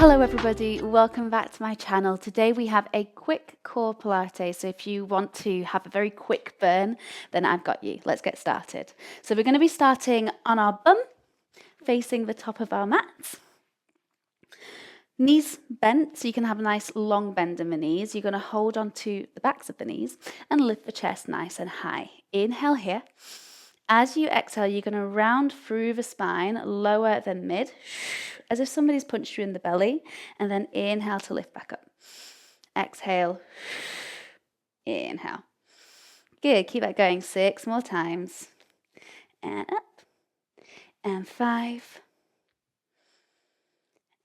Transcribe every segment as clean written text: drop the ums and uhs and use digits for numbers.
Hello everybody, welcome back to my channel. Today we have a quick core Pilates, so if you want to have a very quick burn, then I've got you. Let's get started. So we're going to be starting on our bum, facing the top of our mat. Knees bent, so you can have a nice long bend in the knees. You're going to hold onto the backs of the knees and lift the chest nice and high. Inhale here. As you exhale, you're going to round through the spine, lower than mid, as if somebody's punched you in the belly, and then inhale to lift back up. Exhale, inhale. Good, keep that going 6 more times. And up, and 5,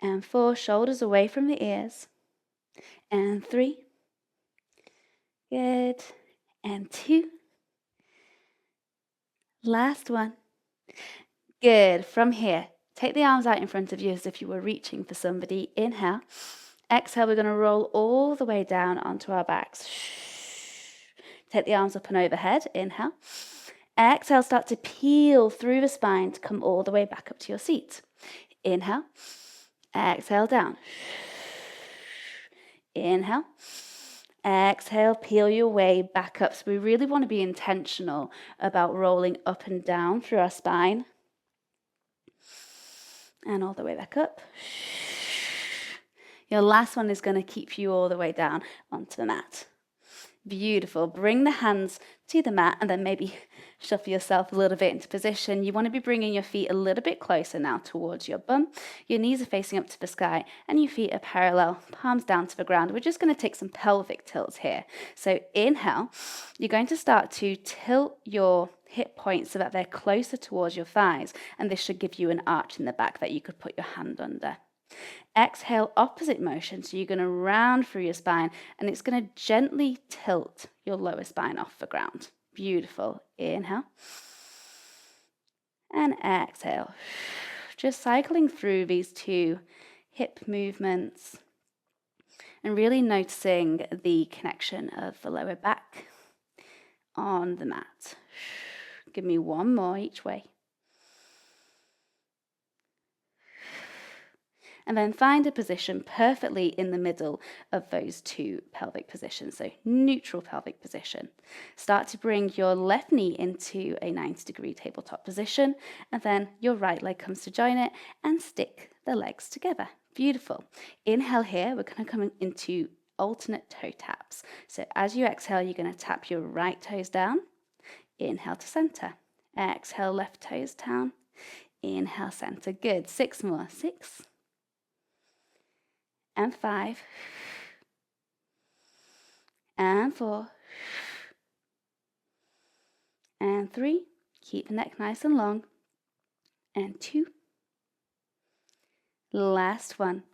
and 4, shoulders away from the ears, and 3, good, and 2, last one, good. From here, take the arms out in front of you as if you were reaching for somebody. Inhale. Exhale, we're going to roll all the way down onto our backs. Take the arms up and overhead. Inhale. Exhale, start to peel through the spine to come all the way back up to your seat. Inhale. Exhale, down. Inhale. Exhale, peel your way back up. So we really want to be intentional about rolling up and down through our spine. And all the way back up. Your last one is going to keep you all the way down onto the mat. Beautiful. Bring the hands to the mat and then maybe shuffle yourself a little bit into position. You want to be bringing your feet a little bit closer now towards your bum. Your knees are facing up to the sky and your feet are parallel, palms down to the ground. We're just going to take some pelvic tilts here. So inhale, you're going to start to tilt your hip points so that they're closer towards your thighs, and this should give you an arch in the back that you could put your hand under. Exhale, opposite motion, so you're going to round through your spine and it's going to gently tilt your lower spine off the ground. Beautiful. Inhale and exhale. Just cycling through these two hip movements and really noticing the connection of the lower back on the mat. Give me one more each way. And then find a position perfectly in the middle of those two pelvic positions, so neutral pelvic position. Start to bring your left knee into a 90-degree tabletop position, and then your right leg comes to join it, and stick the legs together. Beautiful. Inhale here, we're going to come into alternate toe taps. So as you exhale, you're going to tap your right toes down. Inhale to center. Exhale, left toes down. Inhale, center. Good. 6 more. 6. And 5, and 4, and 3, keep the neck nice and long, and 2, last one.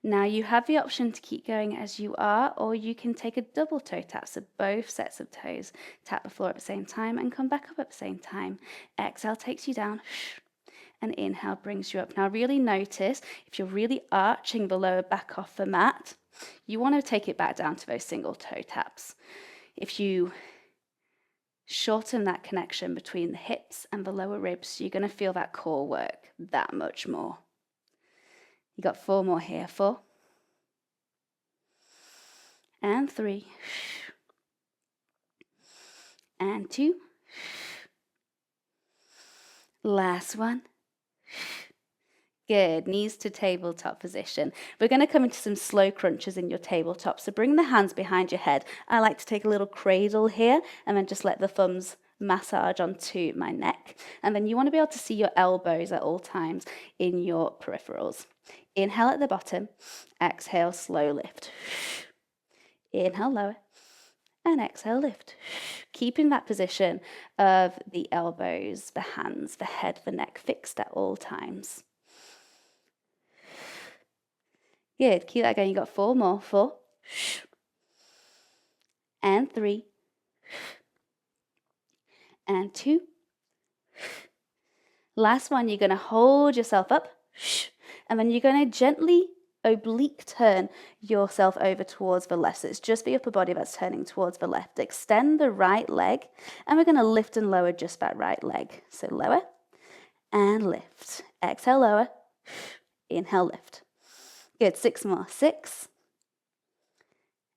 Now you have the option to keep going as you are, or you can take a double toe tap, so both sets of toes tap the floor at the same time and come back up at the same time. Exhale takes you down, and inhale brings you up. Now really notice, if you're really arching the lower back off the mat, you want to take it back down to those single toe taps. If you shorten that connection between the hips and the lower ribs, you're going to feel that core work that much more. You got 4 more here. 4, and 3, and 2, last one. Good. Knees to tabletop position. We're going to come into some slow crunches in your tabletop. So bring the hands behind your head. I like to take a little cradle here and then just let the thumbs massage onto my neck. And then you want to be able to see your elbows at all times in your peripherals. Inhale at the bottom. Exhale, slow lift. Inhale, lower. And exhale, lift. Keeping that position of the elbows, the hands, the head, the neck fixed at all times. Good. Keep that going. You got 4 more. 4, and 3, and 2. Last one, you're going to hold yourself up, and then you're going to gently oblique turn yourself over towards the left. So it's just the upper body that's turning towards the left. Extend the right leg, and we're going to lift and lower just that right leg. So lower and lift. Exhale, lower. Inhale, lift. Good, 6 more. 6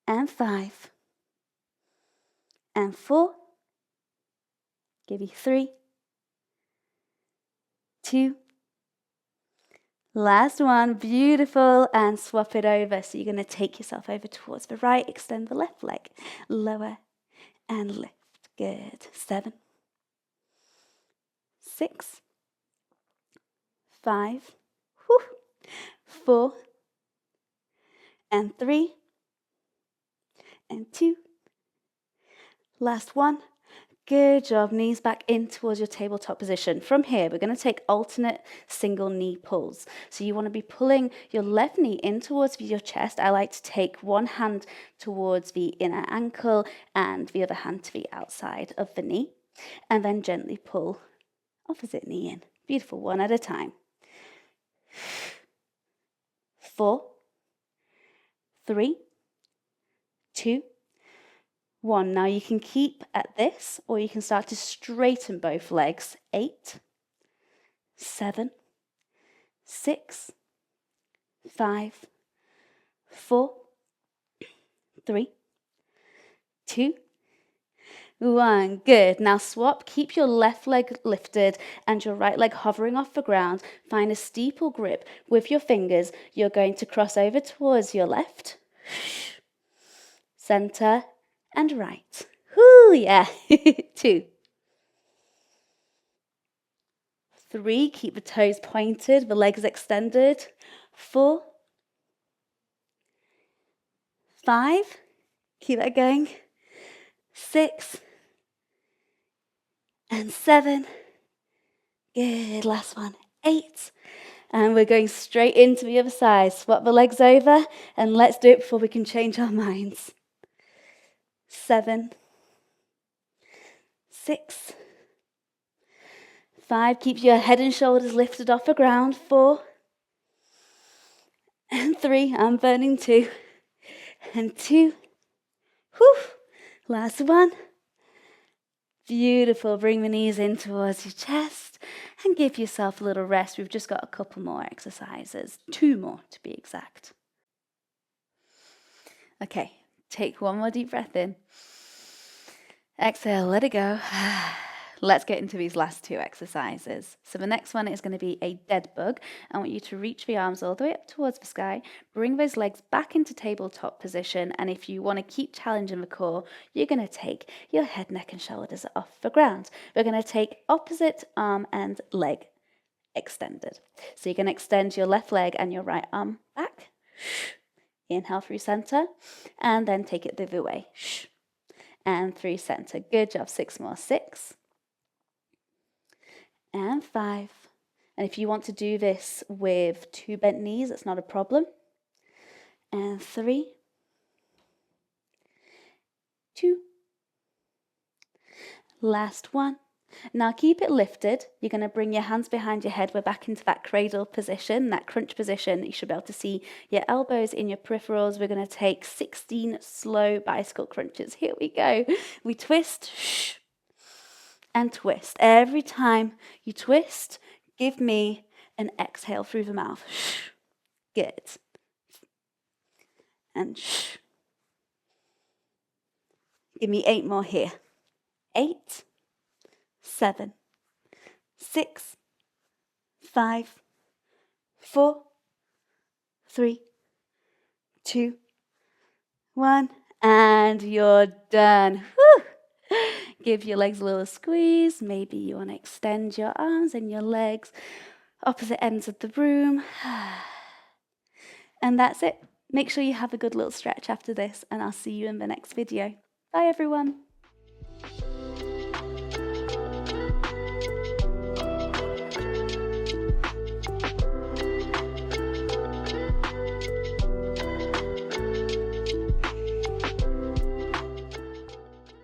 and 5 and 4. Give you 3, 2. Last one, beautiful, and swap it over. So you're going to take yourself over towards the right, extend the left leg, lower and lift. Good. 7, 6, 5, 4, and 3, and 2. Last one. Good job. Knees back in towards your tabletop position. From here, we're going to take alternate single knee pulls. So you want to be pulling your left knee in towards your chest. I like to take one hand towards the inner ankle and the other hand to the outside of the knee. And then gently pull opposite knee in. Beautiful. One at a time. 4, 3, 2, 1. Now you can keep at this, or you can start to straighten both legs. 8, 7, 6, 5, 4, 3, 2, 1. Good. Now swap. Keep your left leg lifted and your right leg hovering off the ground. Find a steeple grip with your fingers. You're going to cross over towards your left, center, and right. Whoo, yeah. 2, 3, keep the toes pointed, the legs extended. 4, 5, keep that going. 6, and 7. Good, last one. 8. And we're going straight into the other side. Swap the legs over, and let's do it before we can change our minds. 7, 6, 5. Keep your head and shoulders lifted off the ground. 4, and 3. I'm burning 2, and 2. Whew. Last one. Beautiful. Bring the knees in towards your chest and give yourself a little rest. We've just got a couple more exercises. 2 more to be exact. Okay, take one more deep breath in. Exhale, let it go. Let's get into these last 2 exercises. So the next one is going to be a dead bug. I want you to reach the arms all the way up towards the sky, bring those legs back into tabletop position, and if you want to keep challenging the core, you're going to take your head, neck, and shoulders off the ground. We're going to take opposite arm and leg extended. So you're going to extend your left leg and your right arm back. Inhale through center, and then take it the other way. And through center. Good job. 6 more. 6. And 5. And if you want to do this with 2 bent knees, it's not a problem. And 3, 2. Last one. Now keep it lifted. You're going to bring your hands behind your head. We're back into that cradle position, that crunch position. You should be able to see your elbows in your peripherals. We're going to take 16 slow bicycle crunches. Here we go. We twist, and twist. Every time you twist, give me an exhale through the mouth. Good. And give me 8 more here. 8, 7, 6, 5, 4, 3, 2, 1, and you're done. Whew. Give your legs a little squeeze. Maybe you want to extend your arms and your legs opposite ends of the room. And that's it. Make sure you have a good little stretch after this, and I'll see you in the next video. Bye, everyone.